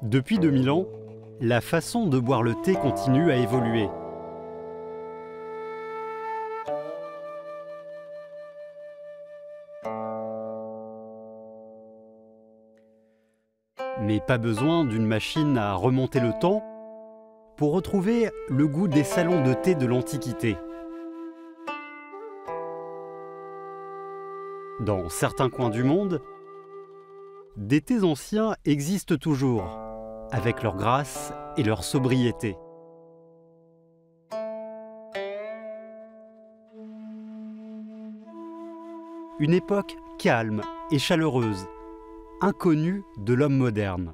Depuis 2000 ans, la façon de boire le thé continue à évoluer. Mais pas besoin d'une machine à remonter le temps pour retrouver le goût des salons de thé de l'Antiquité. Dans certains coins du monde, des thés anciens existent toujours, avec leur grâce et leur sobriété. Une époque calme et chaleureuse, inconnue de l'homme moderne.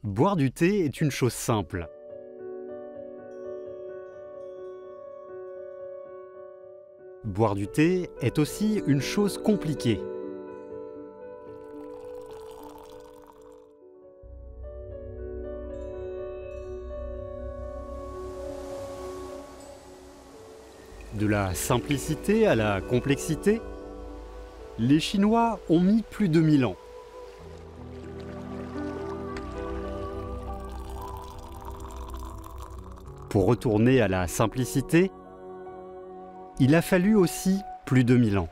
Boire du thé est une chose simple. Boire du thé est aussi une chose compliquée. De la simplicité à la complexité, les Chinois ont mis plus de 1000 ans. Pour retourner à la simplicité, il a fallu aussi plus de 1000 ans.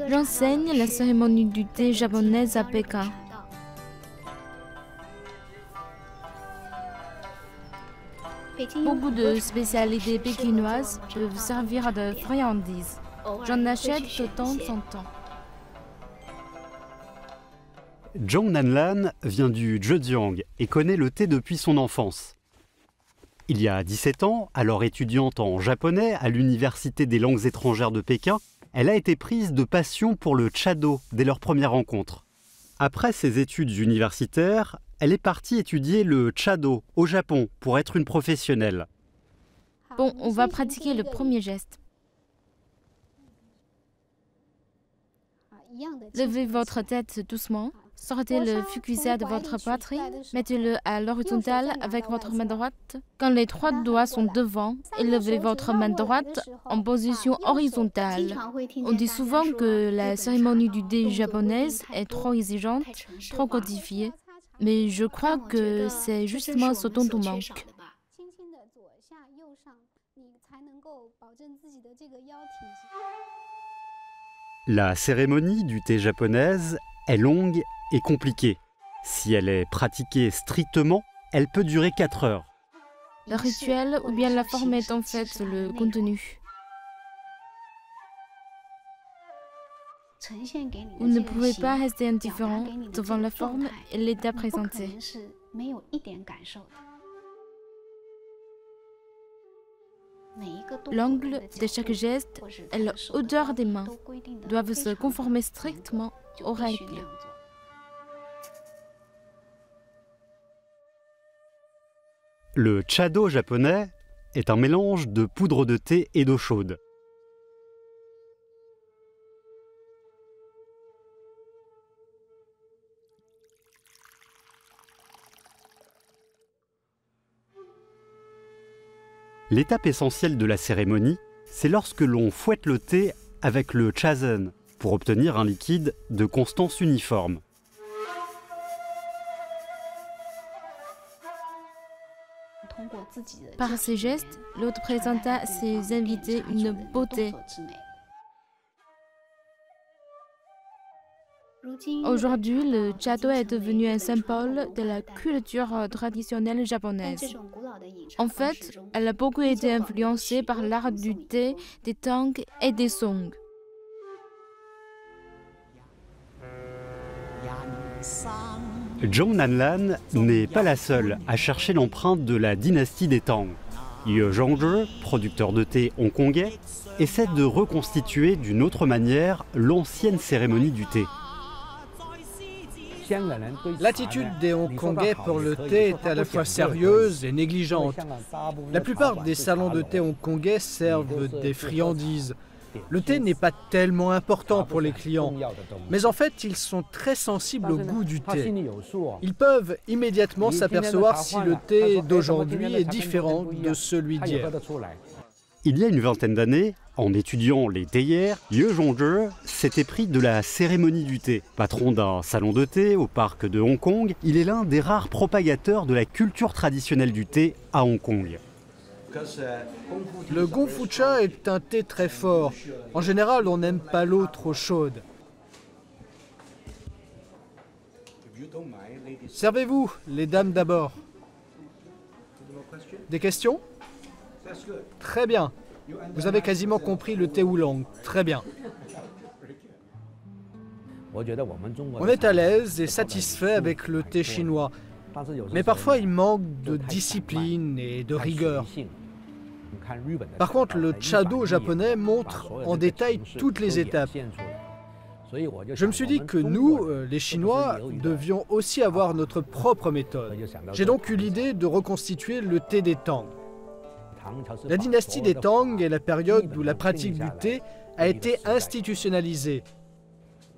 J'enseigne la cérémonie du thé japonaise à Pékin. Beaucoup de spécialités pékinoises peuvent servir de friandises. J'en achète de temps en temps. Zhong Nanlan vient du Zhejiang et connaît le thé depuis son enfance. Il y a 17 ans, alors étudiante en japonais à l'Université des langues étrangères de Pékin, elle a été prise de passion pour le chado dès leur première rencontre. Après ses études universitaires, elle est partie étudier le chado au Japon pour être une professionnelle. Bon, on va pratiquer le premier geste. Levez votre tête doucement. Sortez le fukuza de votre poitrine, mettez-le à l'horizontale avec votre main droite. Quand les 3 doigts sont devant, élevez votre main droite en position horizontale. On dit souvent que la cérémonie du thé japonaise est trop exigeante, trop codifiée, mais je crois que c'est justement ce dont on manque. La cérémonie du thé japonaise est longue et compliquée. Si elle est pratiquée strictement, elle peut durer 4 heures. Le rituel ou bien la forme est en fait le contenu. Vous ne pouvez pas rester indifférent devant la forme et l'état présenté. L'angle de chaque geste et la hauteur des mains doivent se conformer strictement aux règles. Le chado japonais est un mélange de poudre de thé et d'eau chaude. L'étape essentielle de la cérémonie, c'est lorsque l'on fouette le thé avec le chasen pour obtenir un liquide de constance uniforme. Par ses gestes, l'hôte présenta à ses invités une beauté. Aujourd'hui, le chado est devenu un symbole de la culture traditionnelle japonaise. En fait, elle a beaucoup été influencée par l'art du thé, des Tang et des Song. Zhong Nanlan n'est pas la seule à chercher l'empreinte de la dynastie des Tang. Ye Zhongzhi, producteur de thé hongkongais, essaie de reconstituer d'une autre manière l'ancienne cérémonie du thé. L'attitude des Hongkongais pour le thé est à la fois sérieuse et négligente. La plupart des salons de thé hongkongais servent des friandises. Le thé n'est pas tellement important pour les clients, mais en fait, ils sont très sensibles au goût du thé. Ils peuvent immédiatement s'apercevoir si le thé d'aujourd'hui est différent de celui d'hier. Il y a une vingtaine d'années, en étudiant les théières, Ye Zhongzhi s'était pris de la cérémonie du thé. Patron d'un salon de thé au parc de Hong Kong, il est l'un des rares propagateurs de la culture traditionnelle du thé à Hong Kong. Le Gongfu-cha est un thé très fort. En général, on n'aime pas l'eau trop chaude. Servez-vous, les dames d'abord. Des questions? Très bien. Vous avez quasiment compris le thé oolong. Très bien. On est à l'aise et satisfait avec le thé chinois. Mais parfois, il manque de discipline et de rigueur. Par contre, le chado japonais montre en détail toutes les étapes. Je me suis dit que nous, les Chinois, devions aussi avoir notre propre méthode. J'ai donc eu l'idée de reconstituer le thé des Tang. La dynastie des Tang est la période où la pratique du thé a été institutionnalisée.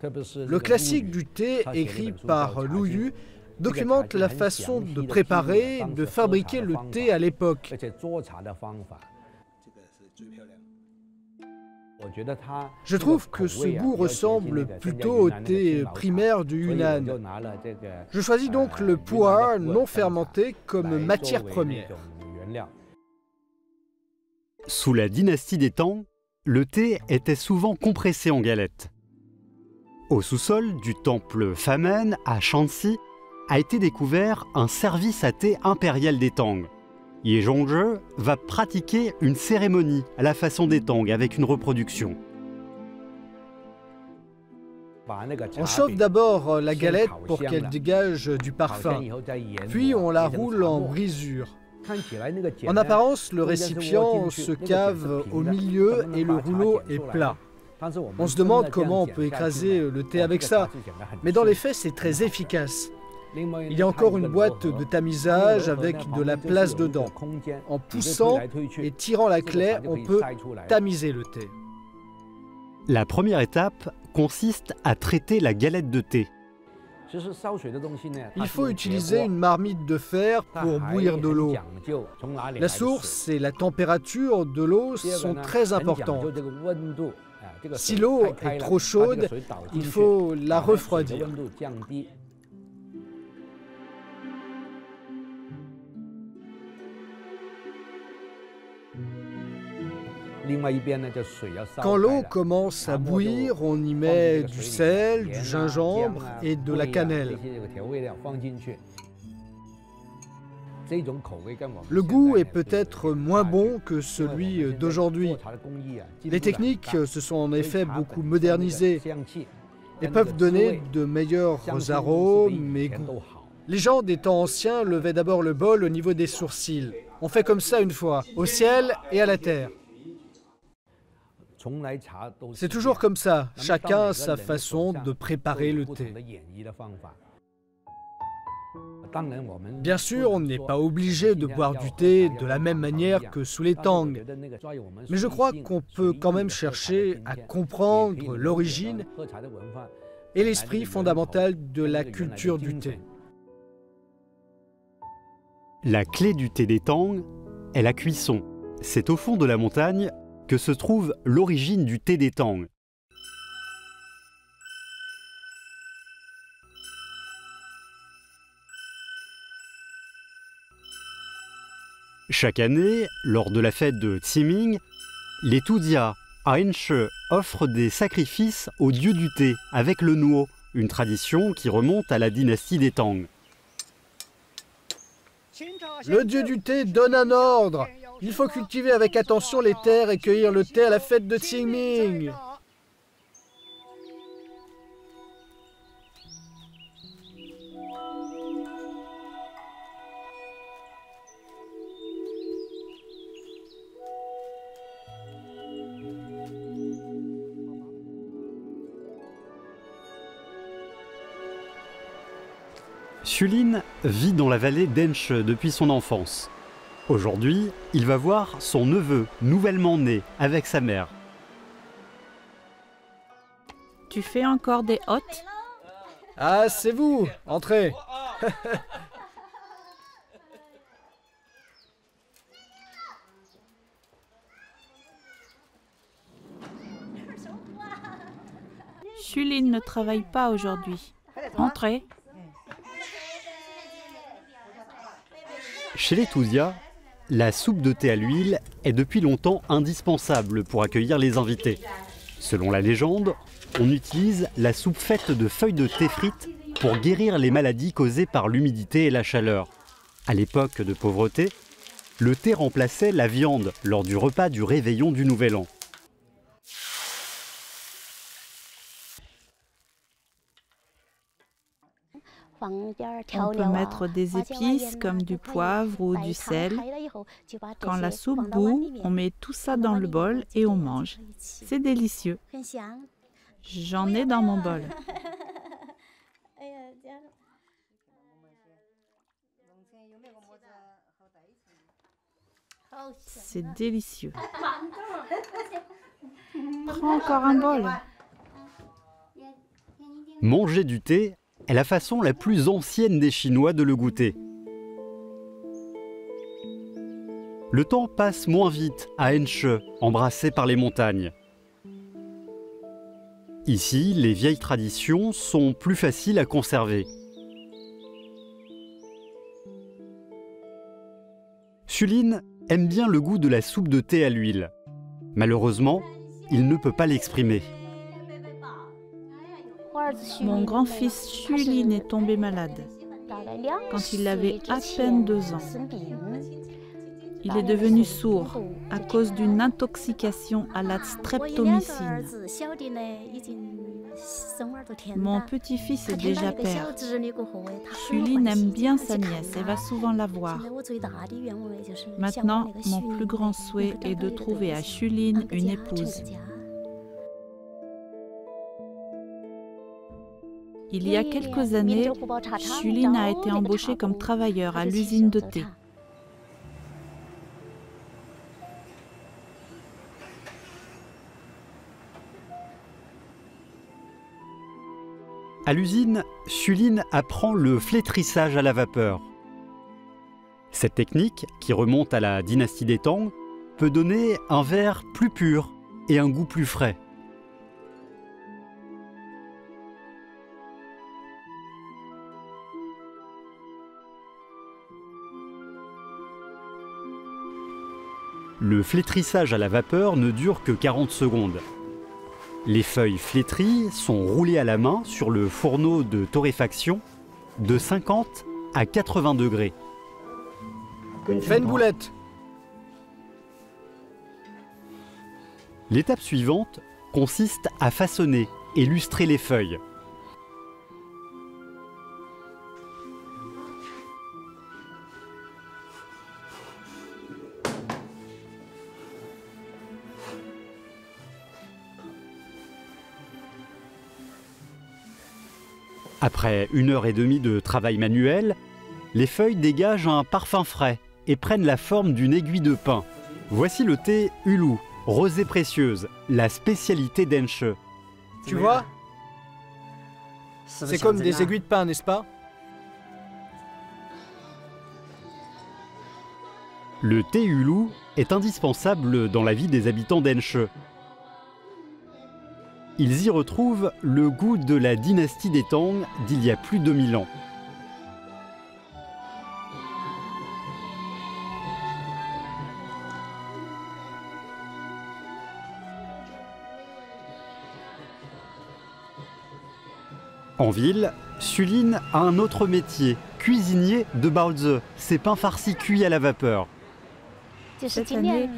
Le classique du thé, écrit par Lu Yu, documente la façon de préparer et de fabriquer le thé à l'époque. Je trouve que ce goût ressemble plutôt au thé primaire du Yunnan. Je choisis donc le pu'er non fermenté comme matière première. Sous la dynastie des Tang, le thé était souvent compressé en galettes. Au sous-sol du temple Famen à Shanxi a été découvert un service à thé impérial des Tang. Ye Zhongzhi va pratiquer une cérémonie à la façon des Tang avec une reproduction. On chauffe d'abord la galette pour qu'elle dégage du parfum, puis on la roule en brisure. En apparence, le récipient se cave au milieu et le rouleau est plat. On se demande comment on peut écraser le thé avec ça, mais dans les faits, c'est très efficace. Il y a encore une boîte de tamisage avec de la place dedans. En poussant et tirant la clé, on peut tamiser le thé. La première étape consiste à traiter la galette de thé. Il faut utiliser une marmite de fer pour bouillir de l'eau. La source et la température de l'eau sont très importantes. Si l'eau est trop chaude, il faut la refroidir. Quand l'eau commence à bouillir, on y met du sel, du gingembre et de la cannelle. Le goût est peut-être moins bon que celui d'aujourd'hui. Les techniques se sont en effet beaucoup modernisées et peuvent donner de meilleurs arômes et goûts. Les gens des temps anciens levaient d'abord le bol au niveau des sourcils. On fait comme ça une fois, au ciel et à la terre. C'est toujours comme ça, chacun a sa façon de préparer le thé. Bien sûr, on n'est pas obligé de boire du thé de la même manière que sous les Tang, mais je crois qu'on peut quand même chercher à comprendre l'origine et l'esprit fondamental de la culture du thé. La clé du thé des Tang est la cuisson. C'est au fond de la montagne que se trouve l'origine du thé des Tang. Chaque année, lors de la fête de Qiming, les Tudia à Henshe offrent des sacrifices au dieu du thé avec le nuo, une tradition qui remonte à la dynastie des Tang. Le dieu du thé donne un ordre. Il faut cultiver avec attention les terres et cueillir le thé à la fête de Qingming. Xulin vit dans la vallée d'Henshe depuis son enfance. Aujourd'hui, il va voir son neveu, nouvellement né, avec sa mère. Tu fais encore des hôtes? Ah, c'est vous. Entrez. Xulin ne travaille pas aujourd'hui. Entrez. Chez les Tudia, la soupe de thé à l'huile est depuis longtemps indispensable pour accueillir les invités. Selon la légende, on utilise la soupe faite de feuilles de thé frites pour guérir les maladies causées par l'humidité et la chaleur. À l'époque de pauvreté, le thé remplaçait la viande lors du repas du réveillon du Nouvel An. On peut mettre des épices comme du poivre ou du sel. Quand la soupe bout, on met tout ça dans le bol et on mange. C'est délicieux. J'en ai dans mon bol. C'est délicieux. Prends encore un bol. Manger du thé est la façon la plus ancienne des Chinois de le goûter. Le temps passe moins vite à Henshe, embrassé par les montagnes. Ici, les vieilles traditions sont plus faciles à conserver. Xulin aime bien le goût de la soupe de thé à l'huile. Malheureusement, il ne peut pas l'exprimer. Mon grand-fils Xulin est tombé malade quand il avait à peine 2 ans. Il est devenu sourd à cause d'une intoxication à la streptomycine. Mon petit-fils est déjà père. Xulin aime bien sa nièce et va souvent la voir. Maintenant, mon plus grand souhait est de trouver à Xulin une épouse. Il y a quelques années, Xulin a été embauché comme travailleur à l'usine de thé. À l'usine, Xulin apprend le flétrissage à la vapeur. Cette technique, qui remonte à la dynastie des Tang, peut donner un verre plus pur et un goût plus frais. Le flétrissage à la vapeur ne dure que 40 secondes. Les feuilles flétries sont roulées à la main sur le fourneau de torréfaction de 50 à 80 degrés. Fais une boulette. L'étape suivante consiste à façonner et lustrer les feuilles. Après 1h30 de travail manuel, les feuilles dégagent un parfum frais et prennent la forme d'une aiguille de pin. Voici le thé Ulu, rosée précieuse, la spécialité d'Henshe. Tu vois? C'est comme des aiguilles de pin, n'est-ce pas? Le thé Ulu est indispensable dans la vie des habitants d'Henshe. Ils y retrouvent le goût de la dynastie des Tang d'il y a plus de 1000 ans. En ville, Sulin a un autre métier, cuisinier de baozi, ces pains farcis cuits à la vapeur. Cette année,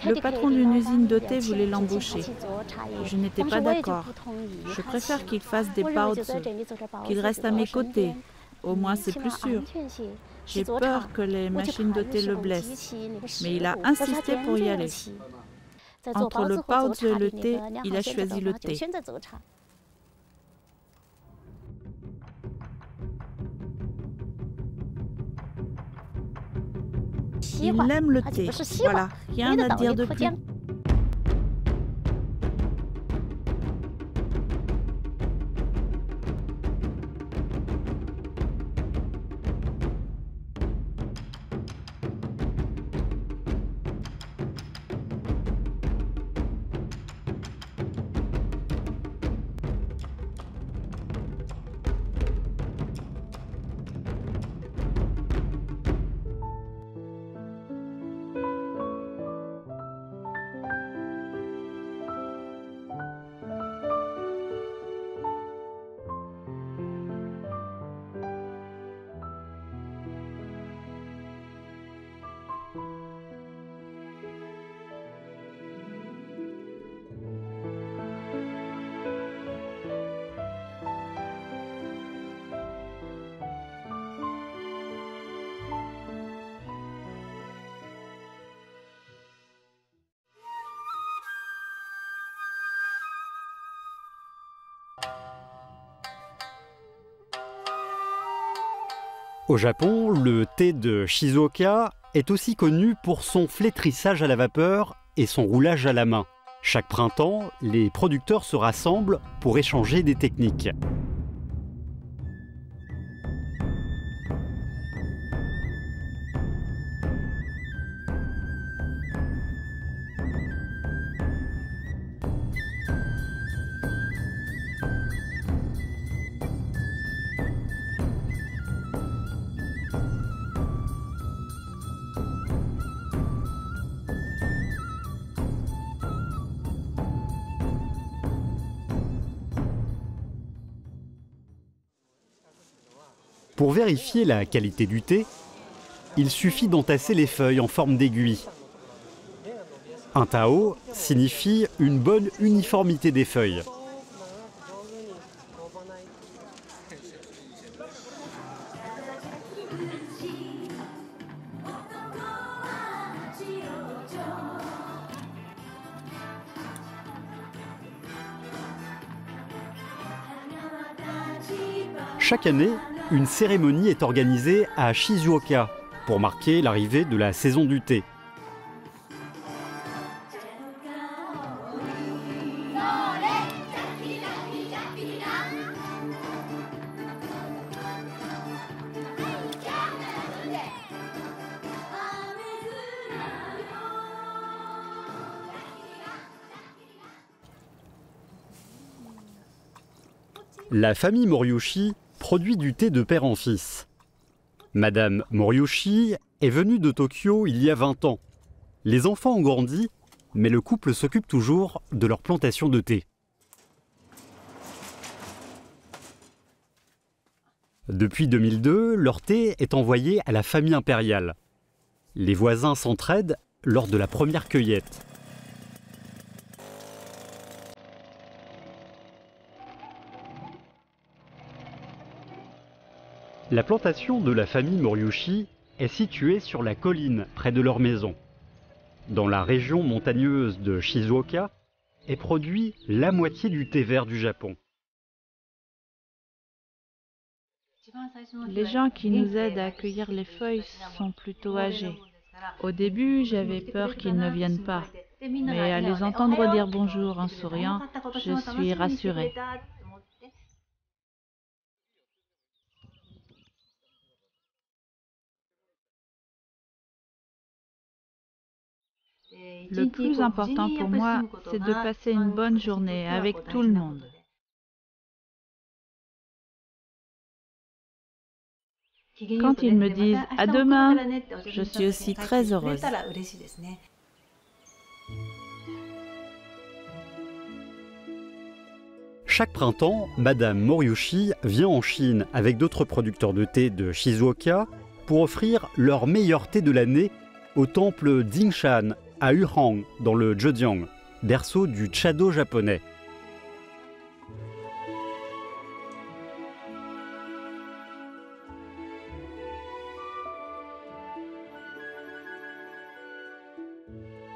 le patron d'une usine de thé voulait l'embaucher. Je n'étais pas d'accord. Je préfère qu'il fasse des baozi, qu'il reste à mes côtés. Au moins, c'est plus sûr. J'ai peur que les machines de thé le blessent, mais il a insisté pour y aller. Entre le baozi et le thé, il a choisi le thé. Il aime le thé. Voilà, rien à dire de plus. Au Japon, le thé de Shizuoka est aussi connu pour son flétrissage à la vapeur et son roulage à la main. Chaque printemps, les producteurs se rassemblent pour échanger des techniques. Pour vérifier la qualité du thé, il suffit d'entasser les feuilles en forme d'aiguille. Un tao signifie une bonne uniformité des feuilles. Chaque année, une cérémonie est organisée à Shizuoka pour marquer l'arrivée de la saison du thé. La famille Moriushi produit du thé de père en fils. Madame Moriushi est venue de Tokyo il y a 20 ans. Les enfants ont grandi, mais le couple s'occupe toujours de leur plantation de thé. Depuis 2002, leur thé est envoyé à la famille impériale. Les voisins s'entraident lors de la première cueillette. La plantation de la famille Moriushi est située sur la colline près de leur maison. Dans la région montagneuse de Shizuoka est produit la moitié du thé vert du Japon. Les gens qui nous aident à cueillir les feuilles sont plutôt âgés. Au début, j'avais peur qu'ils ne viennent pas, mais à les entendre dire bonjour en souriant, je suis rassurée. Le plus important pour moi, c'est de passer une bonne journée avec tout le monde. Quand ils me disent « à demain », je suis aussi très heureuse. Chaque printemps, Madame Moriushi vient en Chine avec d'autres producteurs de thé de Shizuoka pour offrir leur meilleur thé de l'année au temple Jingshan à Yuhang, dans le Zhejiang, berceau du Chado japonais.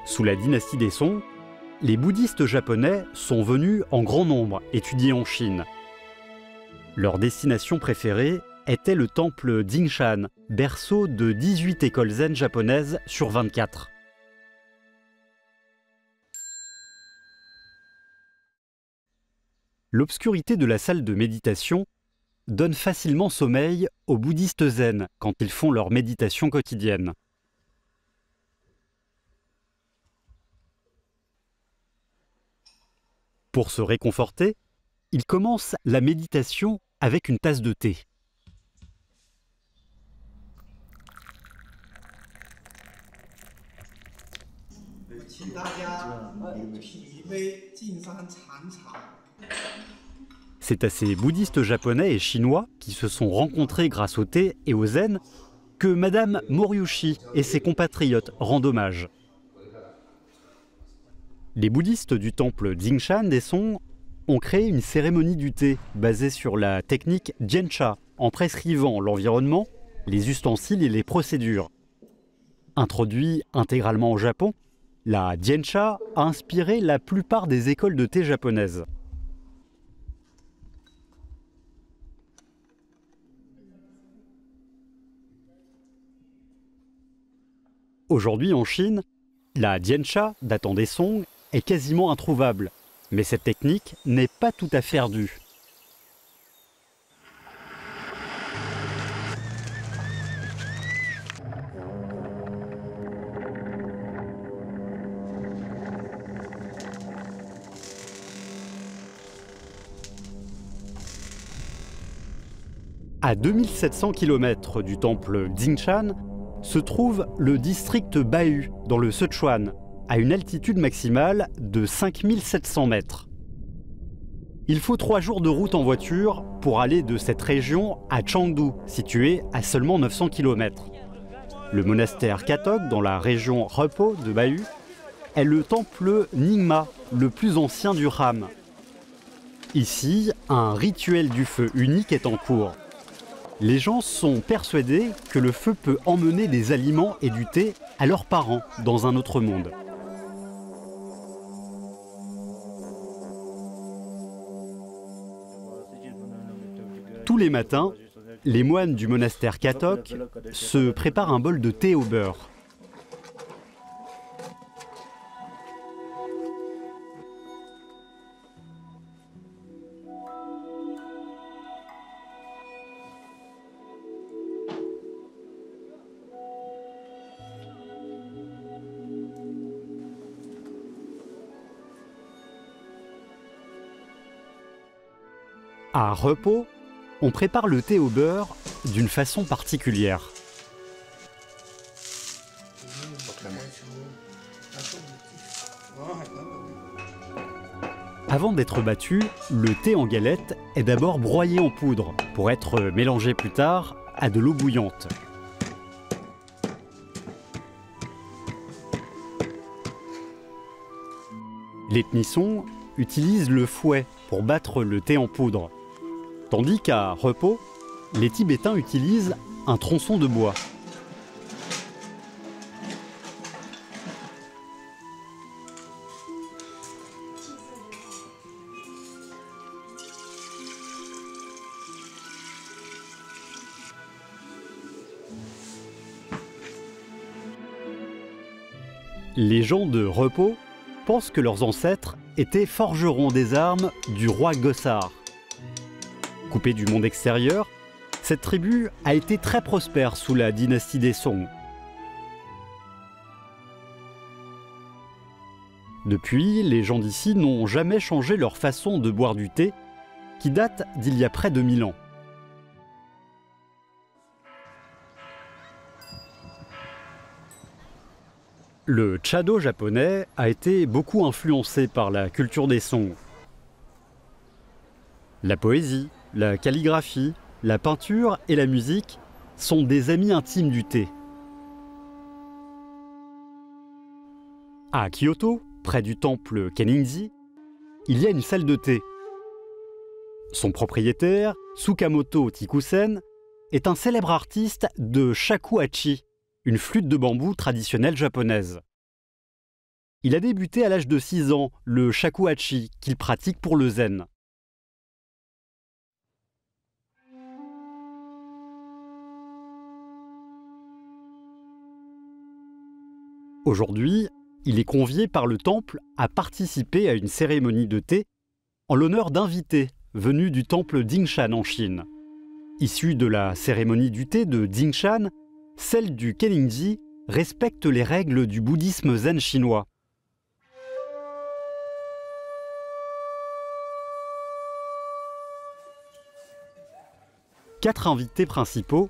Sous la dynastie des Song, les bouddhistes japonais sont venus en grand nombre étudier en Chine. Leur destination préférée était le temple Jingshan, berceau de 18 écoles zen japonaises sur 24. L'obscurité de la salle de méditation donne facilement sommeil aux bouddhistes zen quand ils font leur méditation quotidienne. Pour se réconforter, ils commencent la méditation avec une tasse de thé. C'est à ces bouddhistes japonais et chinois qui se sont rencontrés grâce au thé et au zen que Madame Moriushi et ses compatriotes rendent hommage. Les bouddhistes du temple Jingshan des Song ont créé une cérémonie du thé basée sur la technique Jiancha en prescrivant l'environnement, les ustensiles et les procédures. Introduit intégralement au Japon, la Jiancha a inspiré la plupart des écoles de thé japonaises. Aujourd'hui en Chine, la Jiancha, datant des Song, est quasiment introuvable, mais cette technique n'est pas tout à fait ardue. À 2700 km du temple Jingshan se trouve le district Bahu, dans le Sichuan, à une altitude maximale de 5700 mètres. Il faut 3 jours de route en voiture pour aller de cette région à Chengdu, située à seulement 900 km. Le monastère Katok, dans la région Repo de Bahu, est le temple Nyingma, le plus ancien du Han. Ici, un rituel du feu unique est en cours. Les gens sont persuadés que le feu peut emmener des aliments et du thé à leurs parents dans un autre monde. Tous les matins, les moines du monastère Katok se préparent un bol de thé au beurre. À Repo, on prépare le thé au beurre d'une façon particulière. Avant d'être battu, le thé en galette est d'abord broyé en poudre pour être mélangé plus tard à de l'eau bouillante. Les Tnissons utilisent le fouet pour battre le thé en poudre. Tandis qu'à Repo, les Tibétains utilisent un tronçon de bois. Les gens de Repo pensent que leurs ancêtres étaient forgerons des armes du roi Gossar. Coupée du monde extérieur, cette tribu a été très prospère sous la dynastie des Song. Depuis, les gens d'ici n'ont jamais changé leur façon de boire du thé, qui date d'il y a près de 1000 ans. Le Chado japonais a été beaucoup influencé par la culture des Song. La poésie, la calligraphie, la peinture et la musique sont des amis intimes du thé. À Kyoto, près du temple Kenninji, il y a une salle de thé. Son propriétaire, Tsukamoto Tikusen, est un célèbre artiste de shakuhachi, une flûte de bambou traditionnelle japonaise. Il a débuté à l'âge de 6 ans le shakuhachi qu'il pratique pour le zen. Aujourd'hui, il est convié par le temple à participer à une cérémonie de thé en l'honneur d'invités venus du temple Dingshan en Chine. Issue de la cérémonie du thé de Dingshan, celle du Kenninji respecte les règles du bouddhisme zen chinois. Quatre invités principaux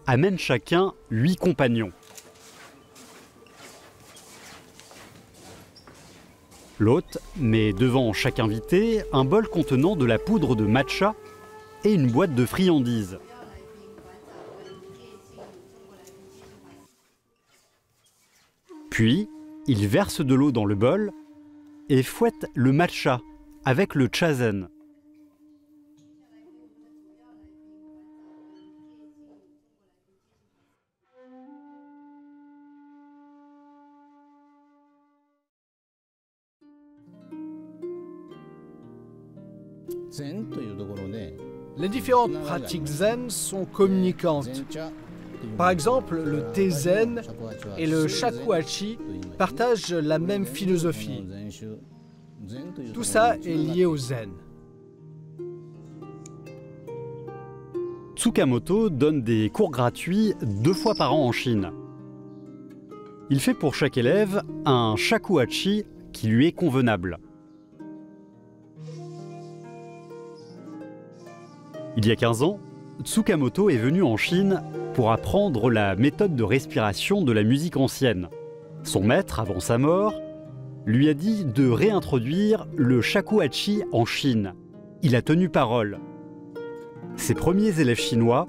amènent chacun 8 compagnons. L'hôte met devant chaque invité un bol contenant de la poudre de matcha et une boîte de friandises. Puis, il verse de l'eau dans le bol et fouette le matcha avec le chazen. Les différentes pratiques zen sont communicantes. Par exemple, le thé zen et le shakuhachi partagent la même philosophie. Tout ça est lié au zen. Tsukamoto donne des cours gratuits 2 fois par an en Chine. Il fait pour chaque élève un shakuhachi qui lui est convenable. Il y a 15 ans, Tsukamoto est venu en Chine pour apprendre la méthode de respiration de la musique ancienne. Son maître, avant sa mort, lui a dit de réintroduire le shakuhachi en Chine. Il a tenu parole. Ses premiers élèves chinois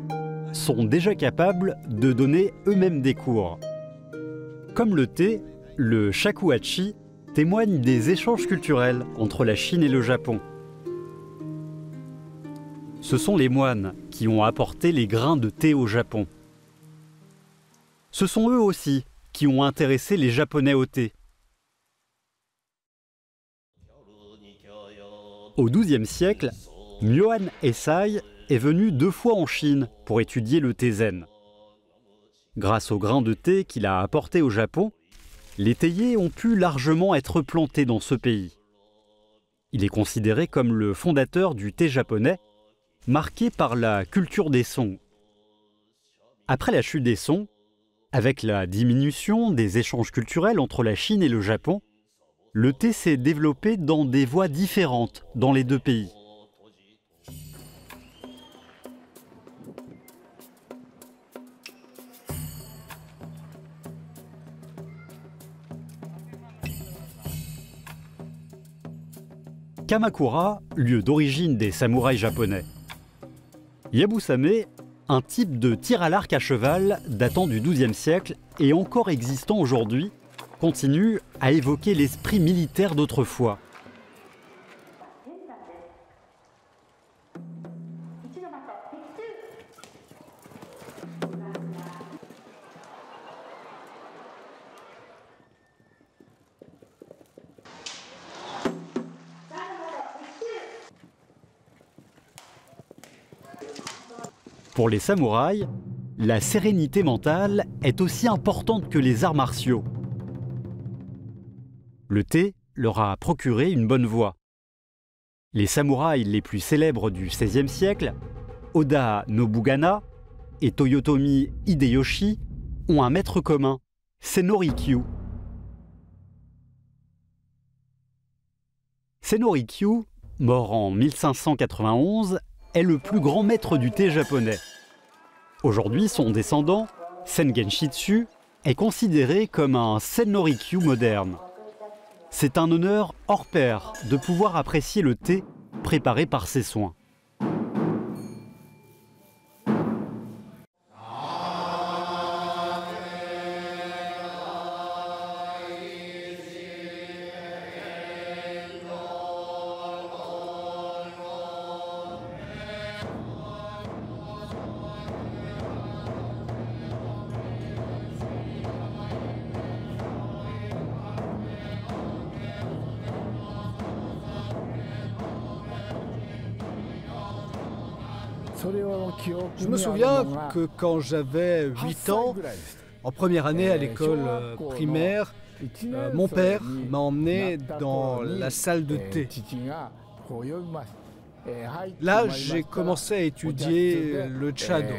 sont déjà capables de donner eux-mêmes des cours. Comme le thé, le shakuhachi témoigne des échanges culturels entre la Chine et le Japon. Ce sont les moines qui ont apporté les grains de thé au Japon. Ce sont eux aussi qui ont intéressé les Japonais au thé. Au XIIe siècle, Myoan Esai est venu 2 fois en Chine pour étudier le thé zen. Grâce aux grains de thé qu'il a apportés au Japon, les théiers ont pu largement être plantés dans ce pays. Il est considéré comme le fondateur du thé japonais, marqué par la culture des Song. Après la chute des Song, avec la diminution des échanges culturels entre la Chine et le Japon, le thé s'est développé dans des voies différentes dans les 2 pays. Kamakura, lieu d'origine des samouraïs japonais. Yabusame, un type de tir à l'arc à cheval datant du XIIe siècle et encore existant aujourd'hui, continue à évoquer l'esprit militaire d'autrefois. Pour les samouraïs, la sérénité mentale est aussi importante que les arts martiaux. Le thé leur a procuré une bonne voix. Les samouraïs les plus célèbres du XVIe siècle, Oda Nobugana et Toyotomi Hideyoshi, ont un maître commun, Senno-rikyu. Senno-rikyu, mort en 1591, est le plus grand maître du thé japonais. Aujourd'hui, son descendant, Sengen Shitsu, est considéré comme un Senno-rikyu moderne. C'est un honneur hors pair de pouvoir apprécier le thé préparé par ses soins. Je me souviens que quand j'avais 8 ans, en première année à l'école primaire, mon père m'a emmené dans la salle de thé. Là, j'ai commencé à étudier le Chado.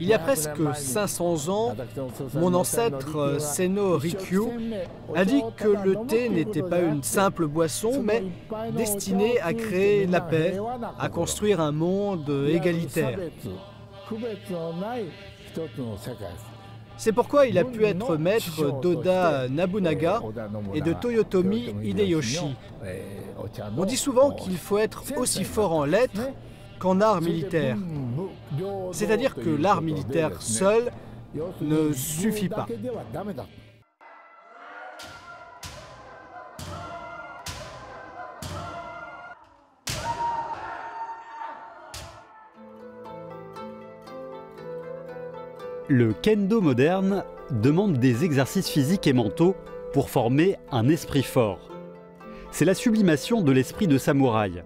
Il y a presque 500 ans, mon ancêtre Senno Rikyu a dit que le thé n'était pas une simple boisson, mais destinée à créer la paix, à construire un monde égalitaire. C'est pourquoi il a pu être maître d'Oda Nobunaga et de Toyotomi Hideyoshi. On dit souvent qu'il faut être aussi fort en lettres qu'en art militaire. C'est-à-dire que l'art militaire seul ne suffit pas. Le kendo moderne demande des exercices physiques et mentaux pour former un esprit fort. C'est la sublimation de l'esprit de samouraï.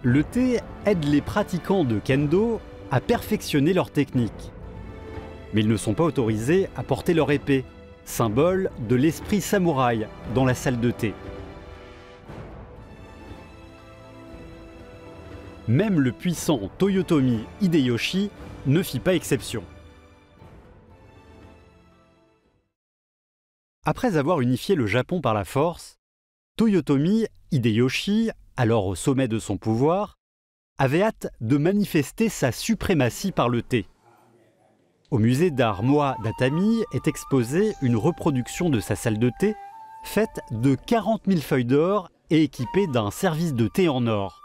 Le thé aide les pratiquants de kendo à perfectionner leur technique. Mais ils ne sont pas autorisés à porter leur épée, symbole de l'esprit samouraï dans la salle de thé. Même le puissant Toyotomi Hideyoshi ne fit pas exception. Après avoir unifié le Japon par la force, Toyotomi Hideyoshi, alors au sommet de son pouvoir, avait hâte de manifester sa suprématie par le thé. Au musée d'art Moa d'Atami est exposée une reproduction de sa salle de thé faite de 40 000 feuilles d'or et équipée d'un service de thé en or.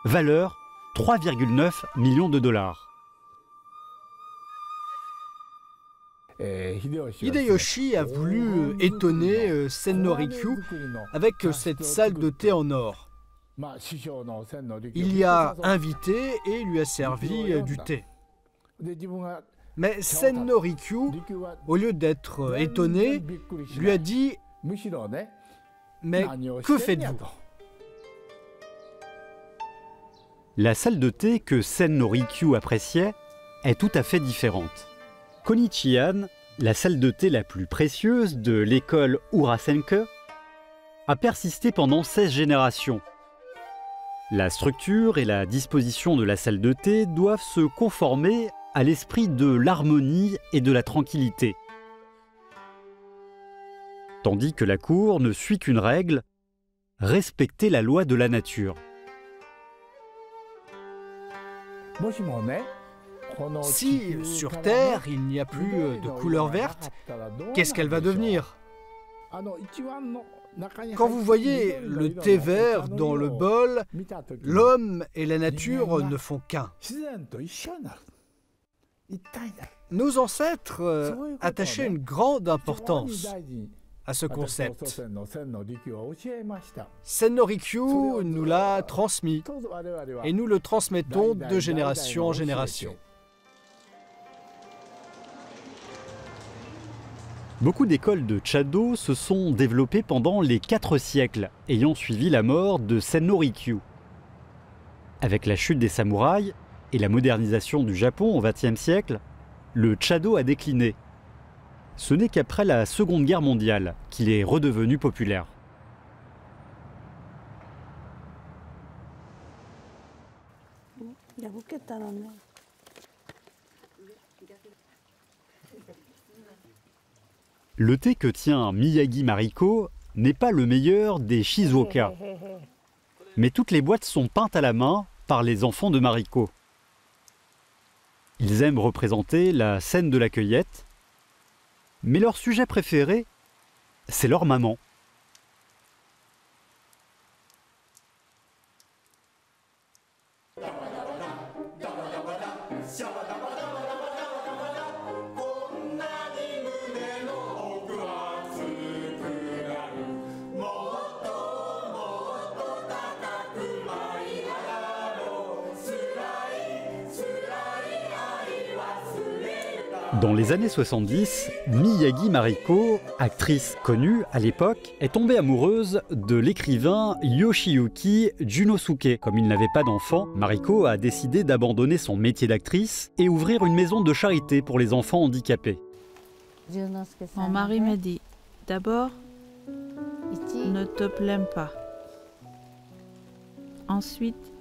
Valeur 3,9 millions de dollars. Hideyoshi a voulu étonner Senno Rikyu avec cette salle de thé en or. Il y a invité et lui a servi du thé. Mais Senno Rikyu, au lieu d'être étonné, lui a dit « Mais que faites-vous » La salle de thé que Senno Rikyu appréciait est tout à fait différente. Konichihan, la salle de thé la plus précieuse de l'école Urasenke, a persisté pendant 16 générations. La structure et la disposition de la salle de thé doivent se conformer à l'esprit de l'harmonie et de la tranquillité. Tandis que la cour ne suit qu'une règle, respecter la loi de la nature. Si sur Terre il n'y a plus de couleur verte, qu'est-ce qu'elle va devenir ? Quand vous voyez le thé vert dans le bol, l'homme et la nature ne font qu'un. Nos ancêtres attachaient une grande importance à ce concept. Senno Rikyu nous l'a transmis et nous le transmettons de génération en génération. Beaucoup d'écoles de Chado se sont développées pendant les 4 siècles ayant suivi la mort de Senno Rikyu. Avec la chute des samouraïs et la modernisation du Japon au XXe siècle, le Chado a décliné. Ce n'est qu'après la Seconde Guerre mondiale qu'il est redevenu populaire. Le thé que tient Miyagi Mariko n'est pas le meilleur des Shizuoka. Mais toutes les boîtes sont peintes à la main par les enfants de Mariko. Ils aiment représenter la scène de la cueillette, mais leur sujet préféré, c'est leur maman. Dans les années 70, Miyagi Mariko, actrice connue à l'époque, est tombée amoureuse de l'écrivain Yoshiyuki Junosuke. Comme il n'avait pas d'enfant, Mariko a décidé d'abandonner son métier d'actrice et ouvrir une maison de charité pour les enfants handicapés. Mon mari me dit, d'abord, ne te plains pas. Ensuite,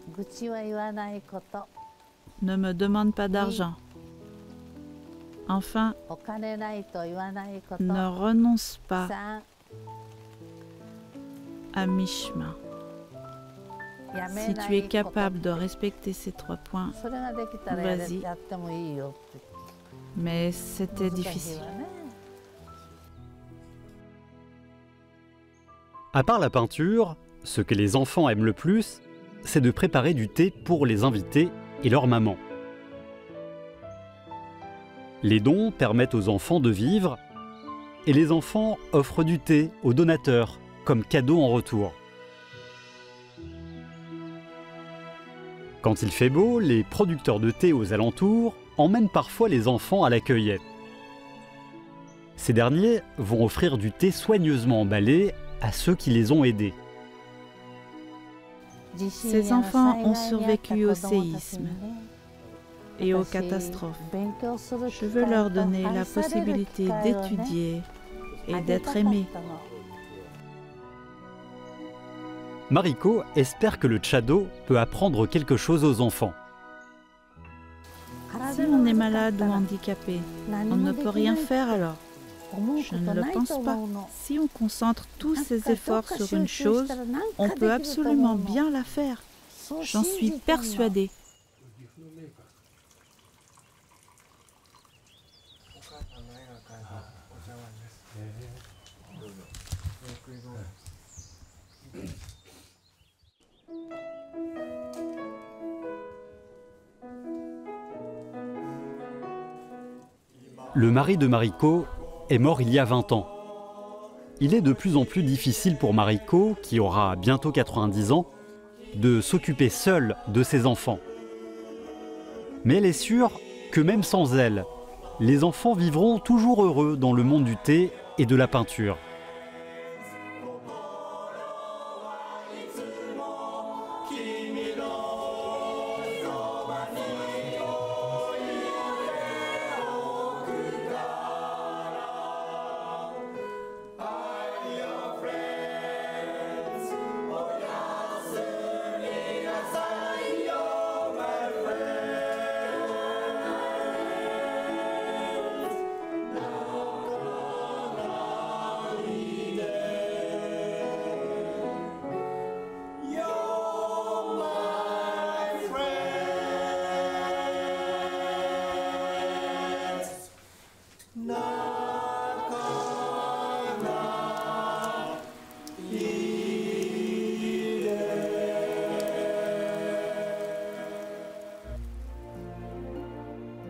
ne me demande pas d'argent. Enfin, ne renonce pas à mi-chemin. Si tu es capable de respecter ces 3 points, vas-y. Mais c'était difficile. À part la peinture, ce que les enfants aiment le plus, c'est de préparer du thé pour les invités et leur maman. Les dons permettent aux enfants de vivre et les enfants offrent du thé aux donateurs comme cadeau en retour. Quand il fait beau, les producteurs de thé aux alentours emmènent parfois les enfants à la cueillette. Ces derniers vont offrir du thé soigneusement emballé à ceux qui les ont aidés. Ces enfants ont survécu au séisme et aux catastrophes. Je veux leur donner la possibilité d'étudier et d'être aimés. Mariko espère que le Chado peut apprendre quelque chose aux enfants. Si on est malade ou handicapé, on ne peut rien faire alors. Je ne le pense pas. Si on concentre tous ses efforts sur une chose, on peut absolument bien la faire. J'en suis persuadée. Le mari de Mariko est mort il y a 20 ans. Il est de plus en plus difficile pour Mariko, qui aura bientôt 90 ans, de s'occuper seule de ses enfants. Mais elle est sûre que même sans elle, les enfants vivront toujours heureux dans le monde du thé et de la peinture.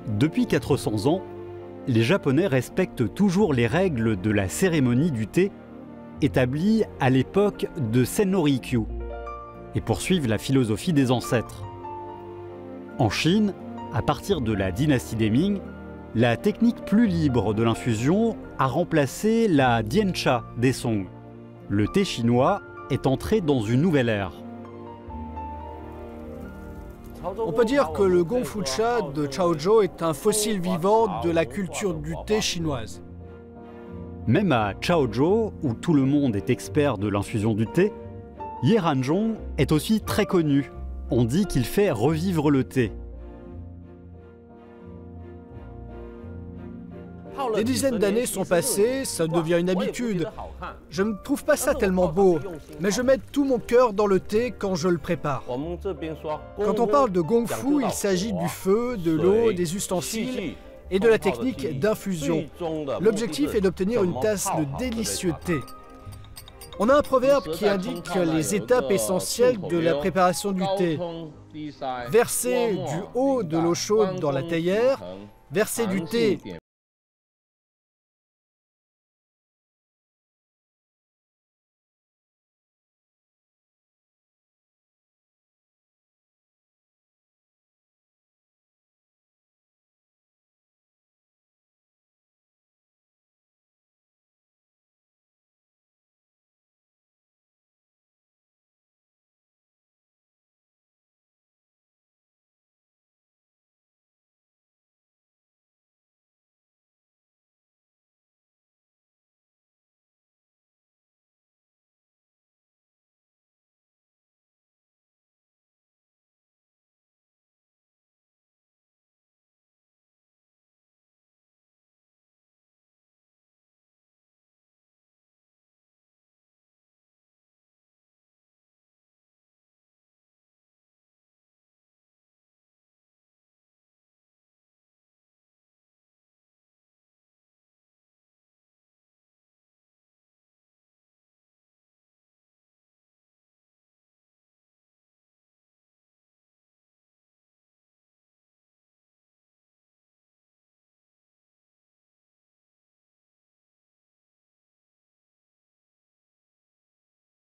Depuis 400 ans, les Japonais respectent toujours les règles de la cérémonie du thé établies à l'époque de Senno-rikyu et poursuivent la philosophie des ancêtres. En Chine, à partir de la dynastie des Ming, la technique plus libre de l'infusion a remplacé la diancha des Song. Le thé chinois est entré dans une nouvelle ère. On peut dire que le Gongfu-cha de Chaozhou est un fossile vivant de la culture du thé chinoise. Même à Chaozhou, où tout le monde est expert de l'infusion du thé, Ye Ranzhong est aussi très connu. On dit qu'il fait revivre le thé. Des dizaines d'années sont passées, ça devient une habitude. Je ne trouve pas ça tellement beau, mais je mets tout mon cœur dans le thé quand je le prépare. Quand on parle de Gong Fu, il s'agit du feu, de l'eau, des ustensiles et de la technique d'infusion. L'objectif est d'obtenir une tasse de délicieux thé. On a un proverbe qui indique les étapes essentielles de la préparation du thé. Verser du haut de l'eau chaude dans la théière, verser du thé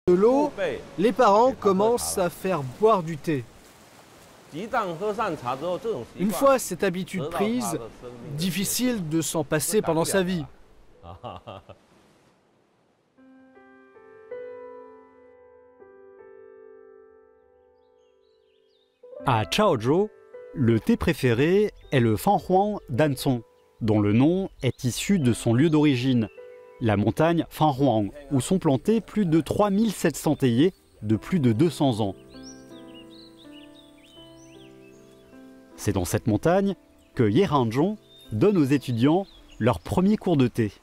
de l'eau, les parents commencent à faire boire du thé. Une fois cette habitude prise, difficile de s'en passer pendant sa vie. À Chaozhou, le thé préféré est le Fanhuang Dancong, dont le nom est issu de son lieu d'origine, la montagne Fanhuang, où sont plantés plus de 3700 théiers de plus de 200 ans. C'est dans cette montagne que Yeranzhong donne aux étudiants leur premier cours de thé.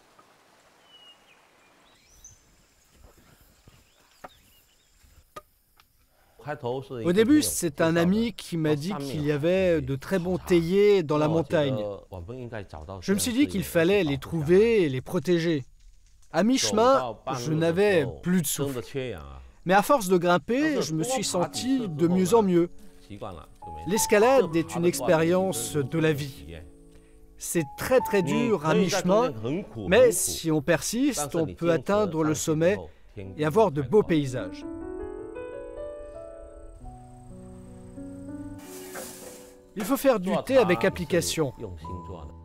Au début, c'est un ami qui m'a dit qu'il y avait de très bons théiers dans la montagne. Je me suis dit qu'il fallait les trouver et les protéger. À mi-chemin, je n'avais plus de souffle. Mais à force de grimper, je me suis senti de mieux en mieux. L'escalade est une expérience de la vie. C'est très dur à mi-chemin, mais si on persiste, on peut atteindre le sommet et avoir de beaux paysages. Il faut faire du thé avec application.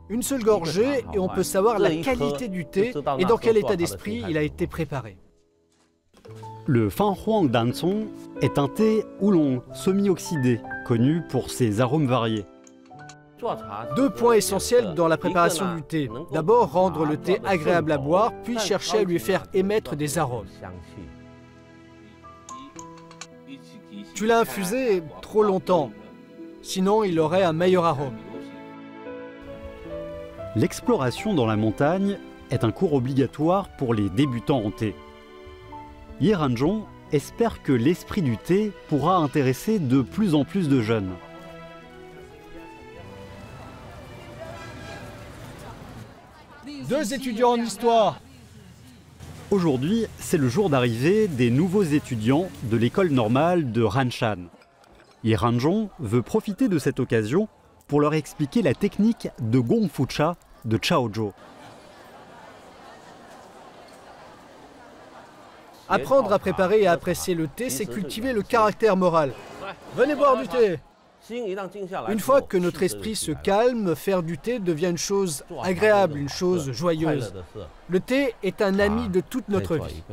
Une seule gorgée et on peut savoir la qualité du thé et dans quel état d'esprit il a été préparé. Le Fanhuang Dancong est un thé oolong semi-oxydé, connu pour ses arômes variés. Deux points essentiels dans la préparation du thé. D'abord, rendre le thé agréable à boire, puis chercher à lui faire émettre des arômes. Tu l'as infusé trop longtemps, sinon il aurait un meilleur arôme. L'exploration dans la montagne est un cours obligatoire pour les débutants en thé. Yeranzhong espère que l'esprit du thé pourra intéresser de plus en plus de jeunes. Deux étudiants en histoire. Aujourd'hui, c'est le jour d'arrivée des nouveaux étudiants de l'école normale de Ranshan. Yeranzhong veut profiter de cette occasion pour leur expliquer la technique de Gong Fu Cha de Chaozhou. Apprendre à préparer et à apprécier le thé, c'est cultiver le caractère moral. Venez boire du thé. Une fois que notre esprit se calme, faire du thé devient une chose agréable, une chose joyeuse. Le thé est un ami de toute notre vie.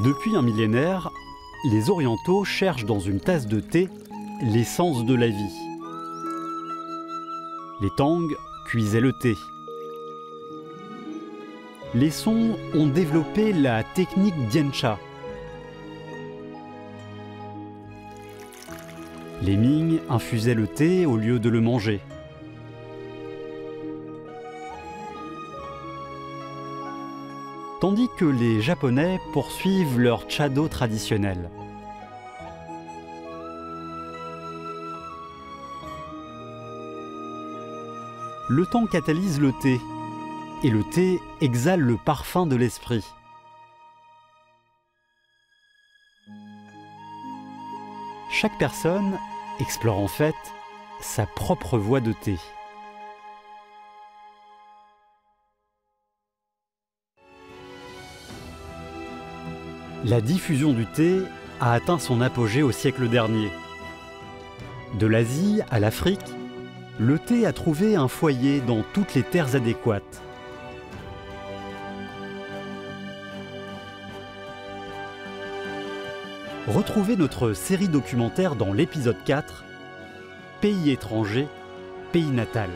Depuis un millénaire, les Orientaux cherchent dans une tasse de thé l'essence de la vie. Les Tang cuisaient le thé. Les Song ont développé la technique Diancha. Les Ming infusaient le thé au lieu de le manger. Tandis que les Japonais poursuivent leur chado traditionnel. Le temps catalyse le thé, et le thé exhale le parfum de l'esprit. Chaque personne explore en fait sa propre voie de thé. La diffusion du thé a atteint son apogée au siècle dernier. De l'Asie à l'Afrique, le thé a trouvé un foyer dans toutes les terres adéquates. Retrouvez notre série documentaire dans l'épisode 4, Pays étranger, pays natal.